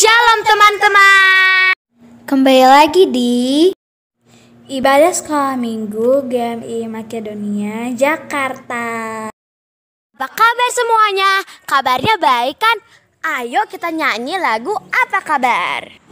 Shalom teman-teman. Kembali lagi di Ibadah Sekolah Minggu GMI Makedonia, Jakarta. Apa kabar semuanya? Kabarnya baik kan? Ayo kita nyanyi lagu Apa Kabar?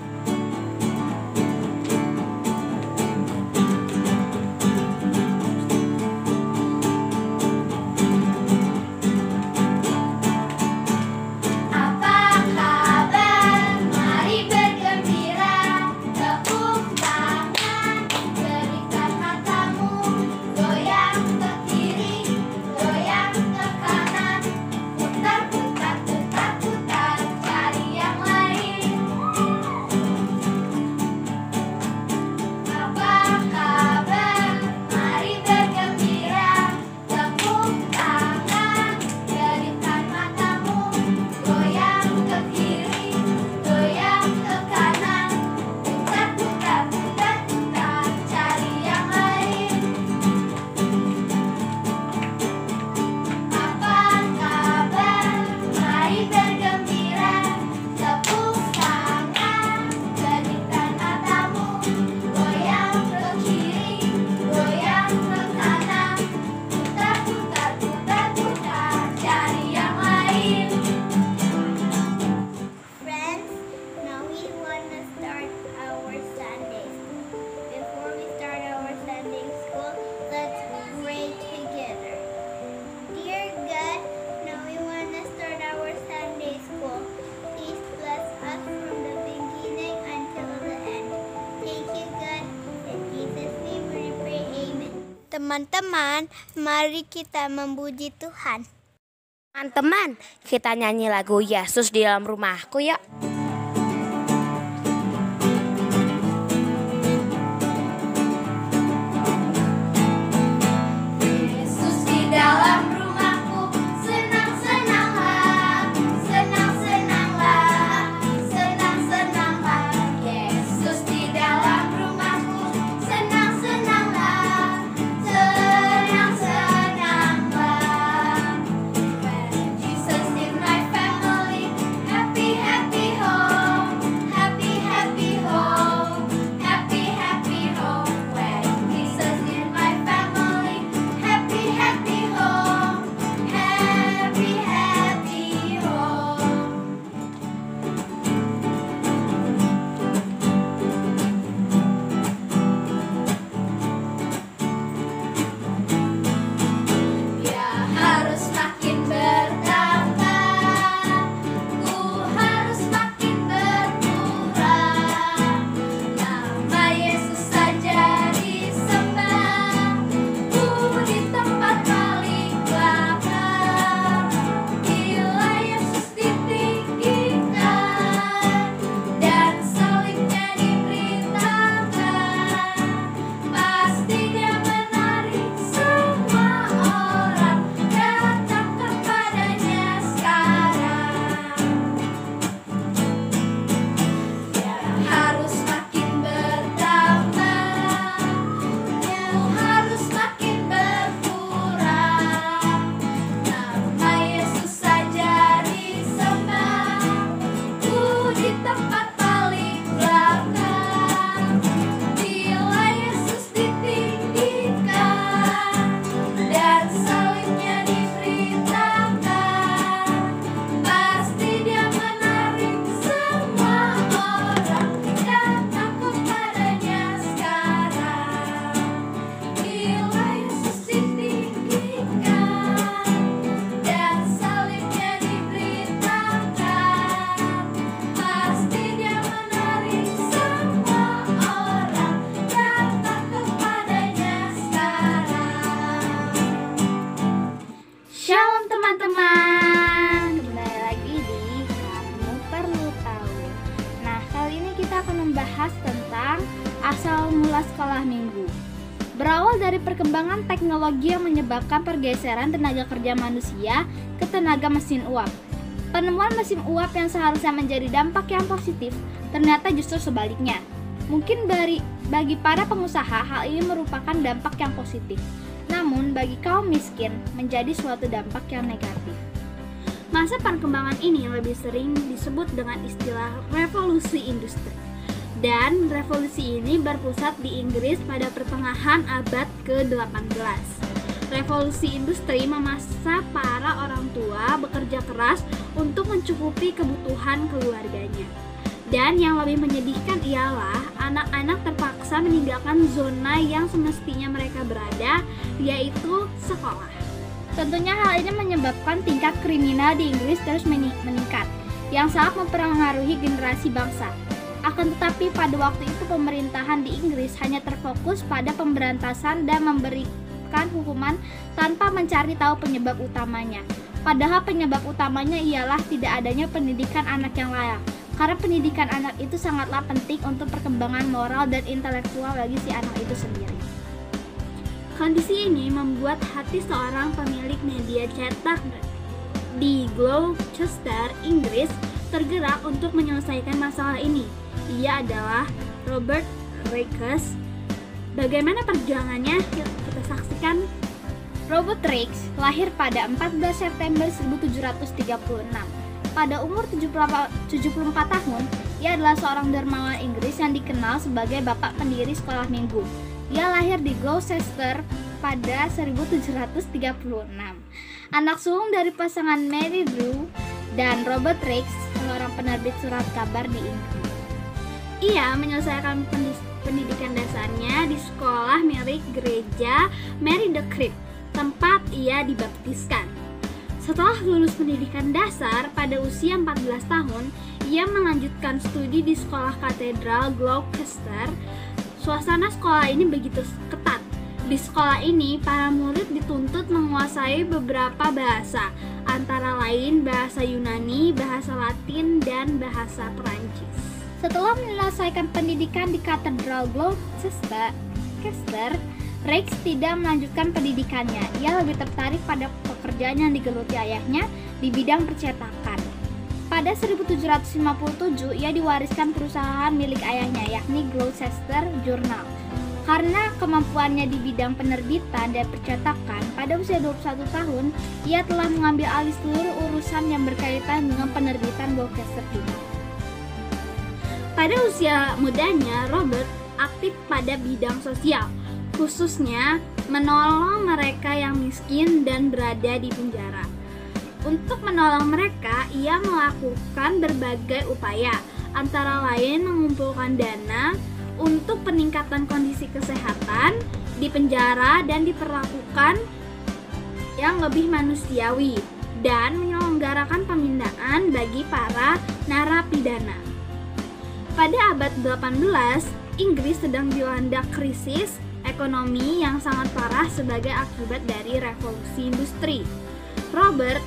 Teman-teman, mari kita memuji Tuhan. Teman-teman, kita nyanyi lagu Yesus di dalam rumahku yuk. Yesus di dalam rumahku, senang-senanglah, senang-senanglah, senang-senanglah. Yesus di dalam rumahku, senang-senanglah, senang-senanglah. When Jesus in my family, happy, happy home, happy, happy home, happy, happy home. When Jesus in my family, happy, happy home, happy, happy home. Dia harus makin bertambah, ku harus makin berkurang. Nama Yesus saja disembah, ku di tempat paling belakang. Bila Yesus ditinggikan dan salibnya diberitakan, pasti dia menarik semua orang datang kepadanya sekarang. Dia harus makin bertambah, ku harus makin berkurang. Nama Yesus saja disembah, ku di tempat paling belakang. Bila Yesus ditinggikan dan salibnya diberitakan, pasti dia menarik semua orang datang kepadanya sekarang. Bila Yesus ditinggikan dan salibnya diberitakan, pasti dia menarik semua orang datang kepadanya sekarang. Shalom teman-teman, kembali lagi di Kamu Perlu Tahu. Nah, kali ini kita akan membahas tentang asal mula sekolah minggu. Berawal dari perkembangan teknologi yang menyebabkan pergeseran tenaga kerja manusia ke tenaga mesin uap. Penemuan mesin uap yang seharusnya menjadi dampak yang positif, ternyata justru sebaliknya. Mungkin bagi para pengusaha hal ini merupakan dampak yang positif. Namun bagi kaum miskin menjadi suatu dampak yang negatif. Masa perkembangan ini lebih sering disebut dengan istilah revolusi industri. Dan revolusi ini berpusat di Inggris pada pertengahan abad ke-18. Revolusi industri memaksa para orang tua bekerja keras untuk mencukupi kebutuhan keluarganya. Dan yang lebih menyedihkan ialah anak-anak terpaksa meninggalkan zona yang semestinya mereka berada, yaitu sekolah. Tentunya hal ini menyebabkan tingkat kriminal di Inggris terus meningkat, yang sangat mempengaruhi generasi bangsa. Akan tetapi pada waktu itu pemerintahan di Inggris hanya terfokus pada pemberantasan dan memberikan hukuman tanpa mencari tahu penyebab utamanya. Padahal penyebab utamanya ialah tidak adanya pendidikan anak yang layak. Karena pendidikan anak itu sangatlah penting untuk perkembangan moral dan intelektual bagi si anak itu sendiri. Kondisi ini membuat hati seorang pemilik media cetak di Gloucester, Inggris, tergerak untuk menyelesaikan masalah ini. Ia adalah Robert Raikes. Bagaimana perjuangannya? Kita saksikan. Robert Raikes lahir pada 14 September 1736. Pada umur 74 tahun, ia adalah seorang dermawan Inggris yang dikenal sebagai bapak pendiri sekolah minggu. Ia lahir di Gloucester pada 1736. Anak sulung dari pasangan Mary Drew dan Robert Raikes, seorang penerbit surat kabar di Inggris. Ia menyelesaikan pendidikan dasarnya di sekolah milik gereja Mary the Crypt, tempat ia dibaptiskan. Setelah lulus pendidikan dasar pada usia 14 tahun, ia melanjutkan studi di sekolah katedral Gloucester. Suasana sekolah ini begitu ketat. Di sekolah ini, para murid dituntut menguasai beberapa bahasa, antara lain bahasa Yunani, bahasa Latin, dan bahasa Perancis. Setelah menyelesaikan pendidikan di katedral Gloucester, Raikes tidak melanjutkan pendidikannya. Ia lebih tertarik pada pekerjaan yang digeluti ayahnya di bidang percetakan. Pada 1757, ia diwariskan perusahaan milik ayahnya, yakni Gloucester Journal. Karena kemampuannya di bidang penerbitan dan percetakan, pada usia 21 tahun, ia telah mengambil alih seluruh urusan yang berkaitan dengan penerbitan Gloucester Journal. Pada usia mudanya, Robert aktif pada bidang sosial, khususnya menolong mereka yang miskin dan berada di penjara. Untuk menolong mereka, ia melakukan berbagai upaya, antara lain mengumpulkan dana untuk peningkatan kondisi kesehatan di penjara dan diperlakukan yang lebih manusiawi, dan menyelenggarakan pemindahan bagi para narapidana. Pada abad 18, Inggris sedang dilanda krisis ekonomi yang sangat parah sebagai akibat dari revolusi industri. Robert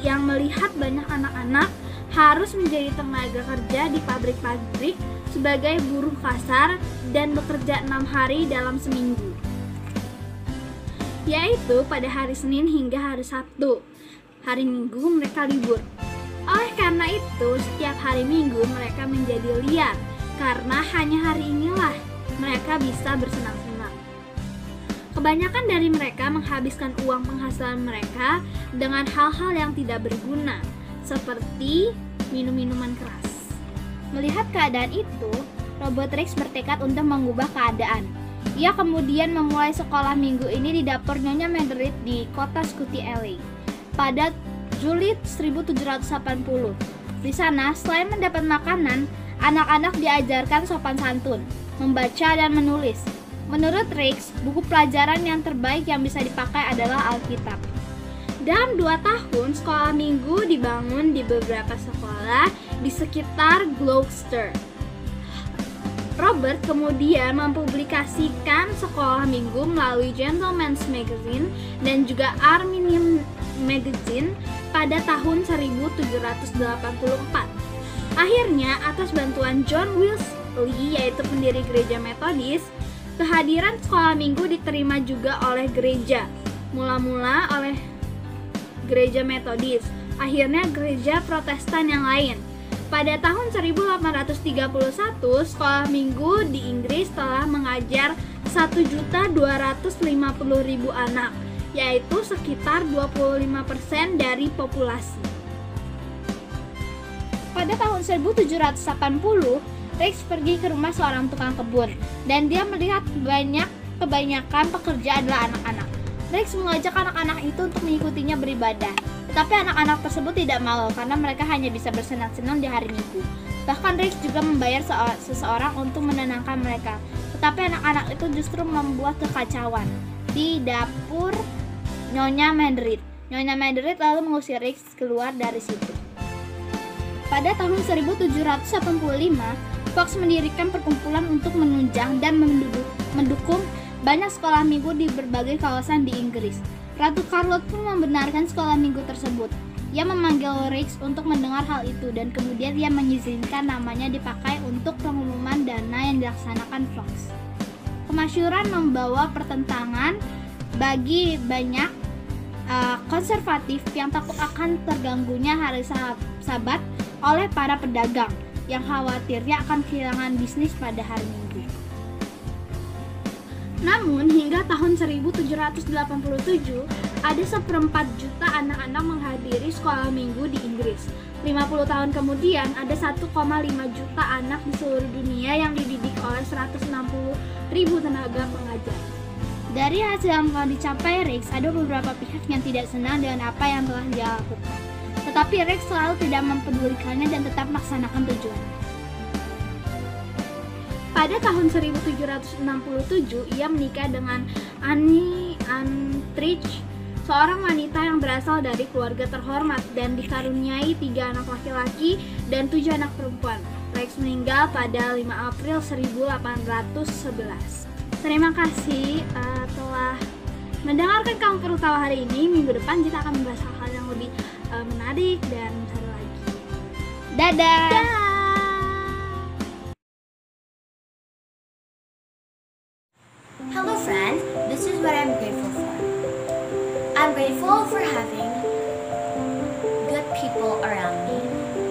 yang melihat banyak anak-anak harus menjadi tenaga kerja di pabrik-pabrik sebagai buruh kasar dan bekerja 6 hari dalam seminggu, yaitu pada hari Senin hingga hari Sabtu. Hari Minggu mereka libur. Oleh karena itu, setiap hari Minggu mereka menjadi liar, karena hanya hari inilah mereka bisa bersenang-senang. Kebanyakan dari mereka menghabiskan uang penghasilan mereka dengan hal-hal yang tidak berguna, seperti minum-minuman keras. Melihat keadaan itu, Robert Raikes bertekad untuk mengubah keadaan. Ia kemudian memulai sekolah minggu ini di dapur Nyonya Margaret di kota Scutty Alley pada Juli 1780. Di sana, selain mendapat makanan, anak-anak diajarkan sopan santun, membaca dan menulis. Menurut Raikes, buku pelajaran yang terbaik yang bisa dipakai adalah Alkitab. Dalam 2 tahun, sekolah minggu dibangun di beberapa sekolah di sekitar Gloucester. Robert kemudian mempublikasikan sekolah minggu melalui Gentleman's Magazine dan juga Arminian Magazine pada tahun 1784. Akhirnya, atas bantuan John Wesley, yaitu pendiri gereja Metodis, kehadiran sekolah minggu diterima juga oleh gereja. Mula-mula oleh gereja Metodis, akhirnya gereja Protestan yang lain. Pada tahun 1831, sekolah minggu di Inggris telah mengajar 1.250.000 anak, yaitu sekitar 25% dari populasi. Pada tahun 1780, Rex pergi ke rumah seorang tukang kebun dan dia melihat kebanyakan pekerja adalah anak-anak. Rex mengajak anak-anak itu untuk mengikutinya beribadah. Tetapi anak-anak tersebut tidak mau karena mereka hanya bisa bersenang-senang di hari Minggu. Bahkan Rex juga membayar seseorang untuk menenangkan mereka. Tetapi anak-anak itu justru membuat kekacauan di dapur Nyonya Mandarin. Nyonya Mandarin lalu mengusir Rex keluar dari situ. Pada tahun 1785, Fox mendirikan perkumpulan untuk menunjang dan mendukung banyak sekolah minggu di berbagai kawasan di Inggris. Ratu Charlotte pun membenarkan sekolah minggu tersebut. Ia memanggil Rex untuk mendengar hal itu dan kemudian ia mengizinkan namanya dipakai untuk pengumuman dana yang dilaksanakan Fox. Kemasyhuran membawa pertentangan bagi banyak konservatif yang takut akan terganggunya hari Sabat oleh para pedagang yang khawatirnya akan kehilangan bisnis pada hari Minggu. Namun hingga tahun 1787 ada 1/4 juta anak-anak menghadiri sekolah minggu di Inggris. 50 tahun kemudian ada 1,5 juta anak di seluruh dunia yang dididik oleh 160.000 tenaga pengajar. Dari hasil yang telah dicapai Rex, ada beberapa pihak yang tidak senang dengan apa yang telah dia lakukan. Tetapi Rex selalu tidak mempedulikannya dan tetap melaksanakan tujuan. Pada tahun 1767, ia menikah dengan Annie Antrich, seorang wanita yang berasal dari keluarga terhormat dan dikaruniai 3 anak laki-laki dan 7 anak perempuan. Rex meninggal pada 5 April 1811. Terima kasih telah mendengarkan Kamu Perlu Tahu hari ini. Minggu depan kita akan membahas hal-hal yang lebih menarik dan seru lagi. Dadah! Hello friends, this is what I'm grateful for. I'm grateful for having good people around me.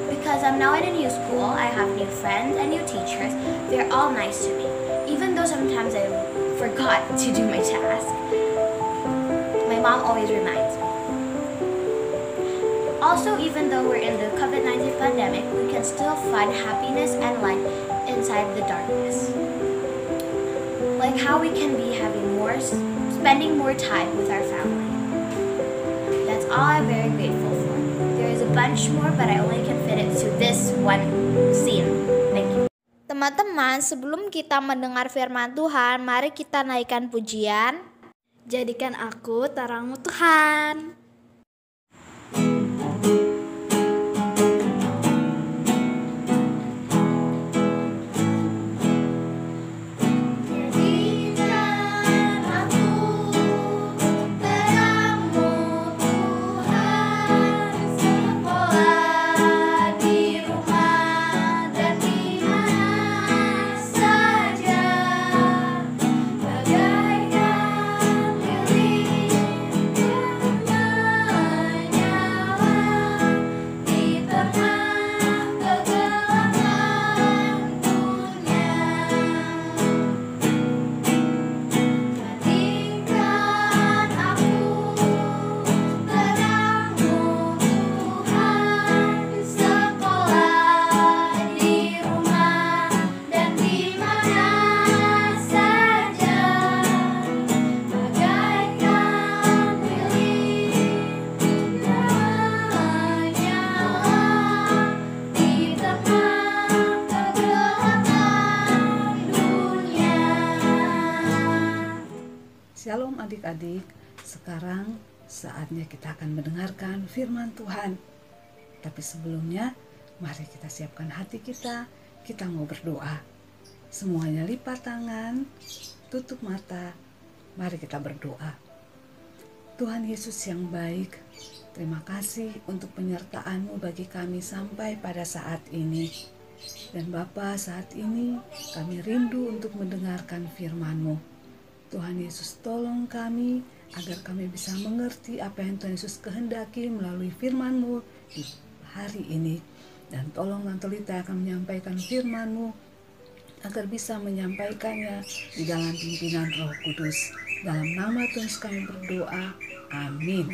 Because I'm now in a new school, I have new friends and new teachers. They're all nice to me. Even though sometimes I forgot to do my task, my mom always reminds me. Also, even though we're in the COVID-19 pandemic, we can still find happiness and light inside the darkness. Like how we can be spending more time with our family. That's all I'm very grateful for. There is a bunch more, but I only can fit it to this one scene. Thank you. Teman-teman, sebelum kita mendengar firman Tuhan, mari kita naikkan pujian. Jadikan aku terangmu Tuhan. Jadikan aku terangmu Tuhan, sekolah di rumah dan di mana saja, bagaikan lilin yang menyala di tengah kegelapan dunia. Jadikan aku terangmu Tuhan, sekolah di rumah dan di mana saja, bagaikan lilin yang menyala di tengah kegelapan dunia. Shalom adik-adik, sekarang saatnya kita akan mendengarkan firman Tuhan. Tapi sebelumnya, mari kita siapkan hati kita mau berdoa. Semuanya lipat tangan, tutup mata, mari kita berdoa. Tuhan Yesus yang baik, terima kasih untuk penyertaan-Mu bagi kami sampai pada saat ini. Dan Bapa, saat ini kami rindu untuk mendengarkan firman-Mu. Tuhan Yesus, tolong kami agar kami bisa mengerti apa yang Tuhan Yesus kehendaki melalui firman-Mu di hari ini. Dan tolong Antolita akan menyampaikan firman-Mu agar bisa menyampaikannya di dalam pimpinan Roh Kudus. Dalam nama Tuhan Yesus kami berdoa. Amin.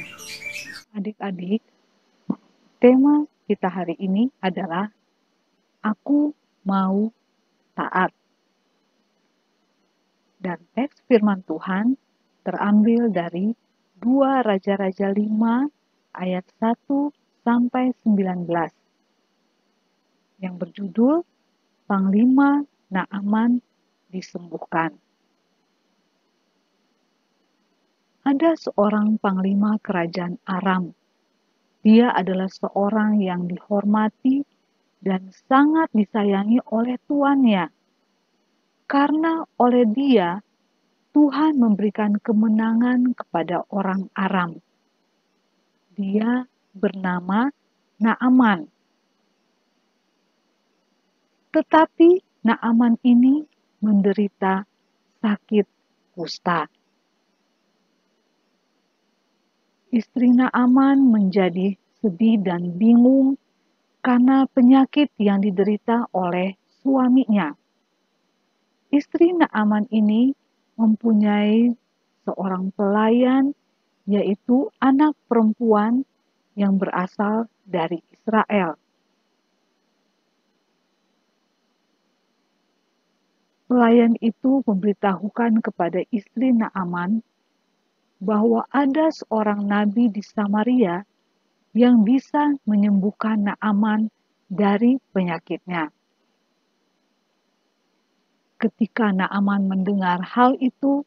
Adik-adik, tema kita hari ini adalah Aku mau taat. Dan teks firman Tuhan terambil dari 2 Raja-Raja 5 ayat 1 sampai 19 yang berjudul Panglima Naaman disembuhkan. Ada seorang panglima kerajaan Aram. Dia adalah seorang yang dihormati dan sangat disayangi oleh tuannya. Karena oleh dia, Tuhan memberikan kemenangan kepada orang Aram. Dia bernama Naaman. Tetapi Naaman ini menderita sakit kusta. Istri Naaman menjadi sedih dan bingung karena penyakit yang diderita oleh suaminya. Istri Naaman ini mempunyai seorang pelayan, yaitu anak perempuan yang berasal dari Israel. Pelayan itu memberitahukan kepada istri Naaman bahwa ada seorang nabi di Samaria yang bisa menyembuhkan Naaman dari penyakitnya. Ketika Naaman mendengar hal itu,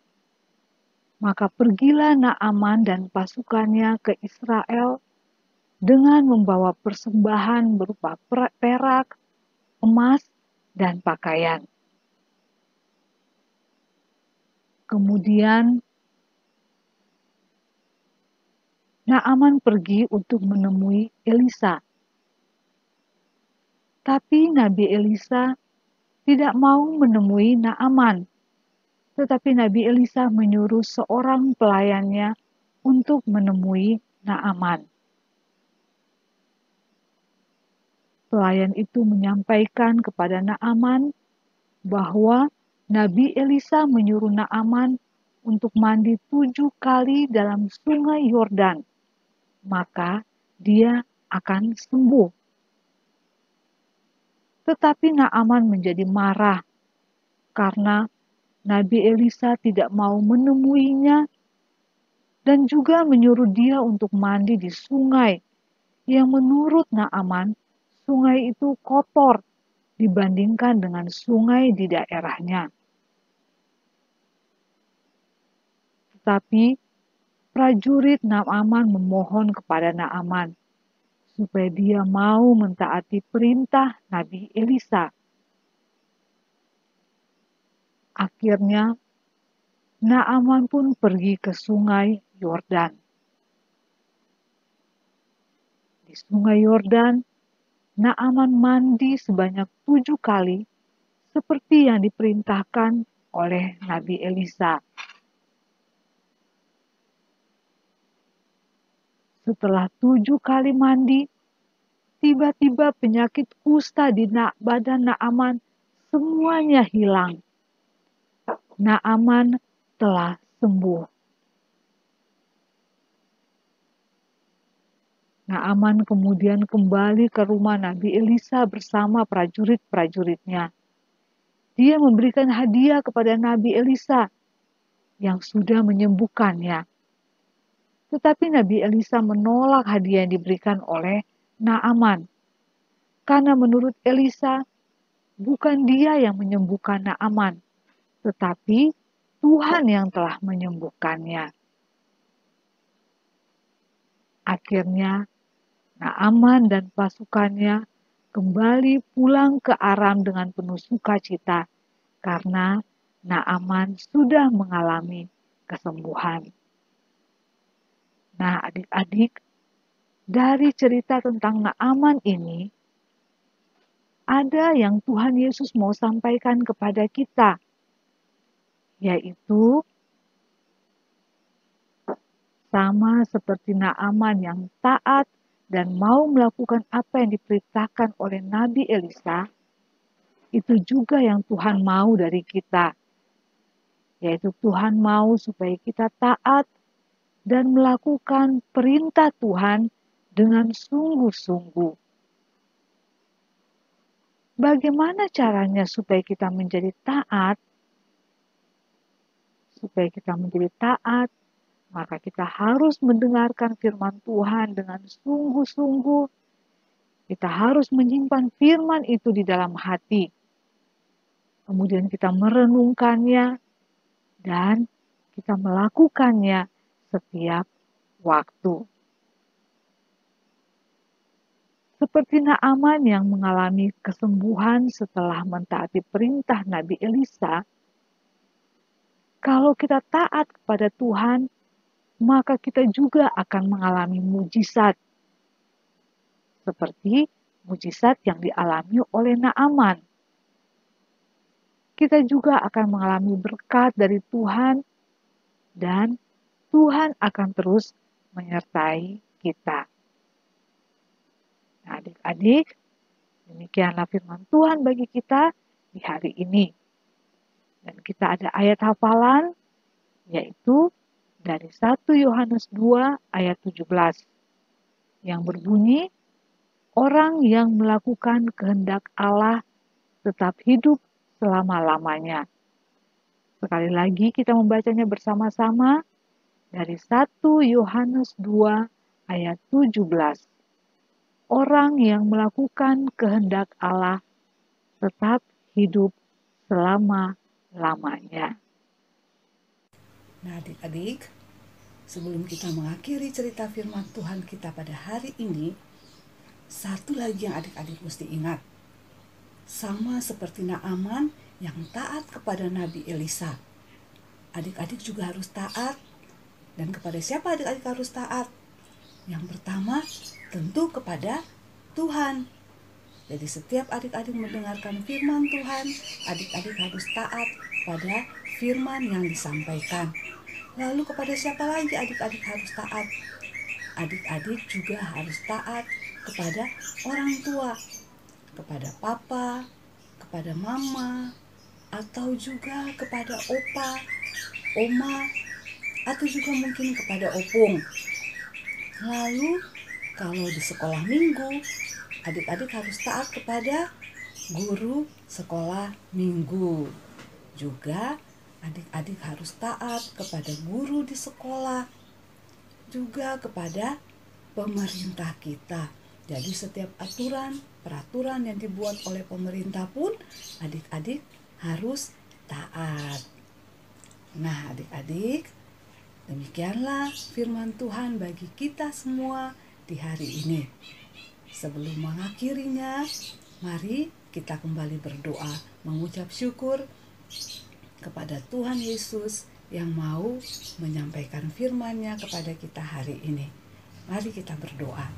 maka pergilah Naaman dan pasukannya ke Israel dengan membawa persembahan berupa perak, emas, dan pakaian. Kemudian Naaman pergi untuk menemui Elisa. Tapi Nabi Elisa tidak mau menemui Naaman. Tetapi Nabi Elisa menyuruh seorang pelayannya untuk menemui Naaman. Pelayan itu menyampaikan kepada Naaman bahwa Nabi Elisa menyuruh Naaman untuk mandi 7 kali dalam sungai Yordan. Maka dia akan sembuh. Tetapi Naaman menjadi marah karena Nabi Elisa tidak mau menemuinya dan juga menyuruh dia untuk mandi di sungai yang menurut Naaman sungai itu kotor dibandingkan dengan sungai di daerahnya. Tetapi prajurit Naaman memohon kepada Naaman supaya dia mau mentaati perintah Nabi Elisa. Akhirnya, Naaman pun pergi ke sungai Yordan. Di sungai Yordan, Naaman mandi sebanyak 7 kali seperti yang diperintahkan oleh Nabi Elisa. Setelah 7 kali mandi, tiba-tiba penyakit kusta di badan Naaman semuanya hilang. Naaman telah sembuh. Naaman kemudian kembali ke rumah Nabi Elisa bersama prajurit-prajuritnya. Dia memberikan hadiah kepada Nabi Elisa yang sudah menyembuhkannya. Tetapi Nabi Elisa menolak hadiah yang diberikan oleh Naaman. Karena menurut Elisa, bukan dia yang menyembuhkan Naaman, tetapi Tuhan yang telah menyembuhkannya. Akhirnya, Naaman dan pasukannya kembali pulang ke Aram dengan penuh sukacita karena Naaman sudah mengalami kesembuhan. Nah, adik-adik, dari cerita tentang Naaman ini, ada yang Tuhan Yesus mau sampaikan kepada kita, yaitu sama seperti Naaman yang taat dan mau melakukan apa yang diperintahkan oleh Nabi Elisa, itu juga yang Tuhan mau dari kita, yaitu Tuhan mau supaya kita taat dan melakukan perintah Tuhan dengan sungguh-sungguh. Bagaimana caranya supaya kita menjadi taat? Supaya kita menjadi taat, maka kita harus mendengarkan firman Tuhan dengan sungguh-sungguh. Kita harus menyimpan firman itu di dalam hati. Kemudian kita merenungkannya dan kita melakukannya setiap waktu. Seperti Naaman yang mengalami kesembuhan setelah mentaati perintah Nabi Elisa, kalau kita taat kepada Tuhan, maka kita juga akan mengalami mujizat. Seperti mujizat yang dialami oleh Naaman. Kita juga akan mengalami berkat dari Tuhan dan Tuhan akan terus menyertai kita. Nah, adik-adik, demikianlah firman Tuhan bagi kita di hari ini. Dan kita ada ayat hafalan, yaitu dari 1 Yohanes 2 ayat 17, yang berbunyi, orang yang melakukan kehendak Allah tetap hidup selama-lamanya. Sekali lagi kita membacanya bersama-sama dari 1 Yohanes 2 ayat 17. Orang yang melakukan kehendak Allah tetap hidup selama-lamanya. Nah, adik-adik, sebelum kita mengakhiri cerita firman Tuhan kita pada hari ini, satu lagi yang adik-adik mesti ingat. Sama seperti Naaman yang taat kepada Nabi Elisa. Adik-adik juga harus taat. Dan kepada siapa adik-adik harus taat? Yang pertama, tentu kepada Tuhan. Jadi setiap adik-adik mendengarkan firman Tuhan, adik-adik harus taat pada firman yang disampaikan. Lalu kepada siapa lagi adik-adik harus taat? Adik-adik juga harus taat kepada orang tua, kepada papa, kepada mama, atau juga kepada opa, oma, atau juga mungkin kepada opung. Lalu kalau di sekolah minggu, adik-adik harus taat kepada guru sekolah minggu. Juga adik-adik harus taat kepada guru di sekolah, juga kepada pemerintah kita. Jadi setiap aturan, peraturan yang dibuat oleh pemerintah pun adik-adik harus taat. Nah, adik-adik, demikianlah firman Tuhan bagi kita semua di hari ini. Sebelum mengakhirinya, mari kita kembali berdoa, mengucap syukur kepada Tuhan Yesus yang mau menyampaikan firman-Nya kepada kita hari ini. Mari kita berdoa.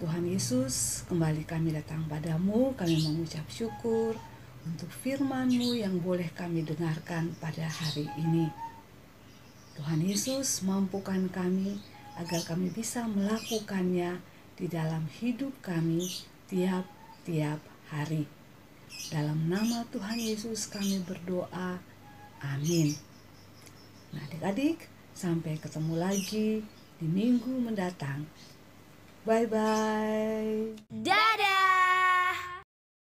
Tuhan Yesus, kembali kami datang padamu, kami mengucap syukur untuk firman-Mu yang boleh kami dengarkan pada hari ini. Tuhan Yesus, mampukan kami agar kami bisa melakukannya di dalam hidup kami tiap-tiap hari. Dalam nama Tuhan Yesus kami berdoa. Amin. Nah, adik-adik, sampai ketemu lagi di minggu mendatang. Bye-bye. Dadah!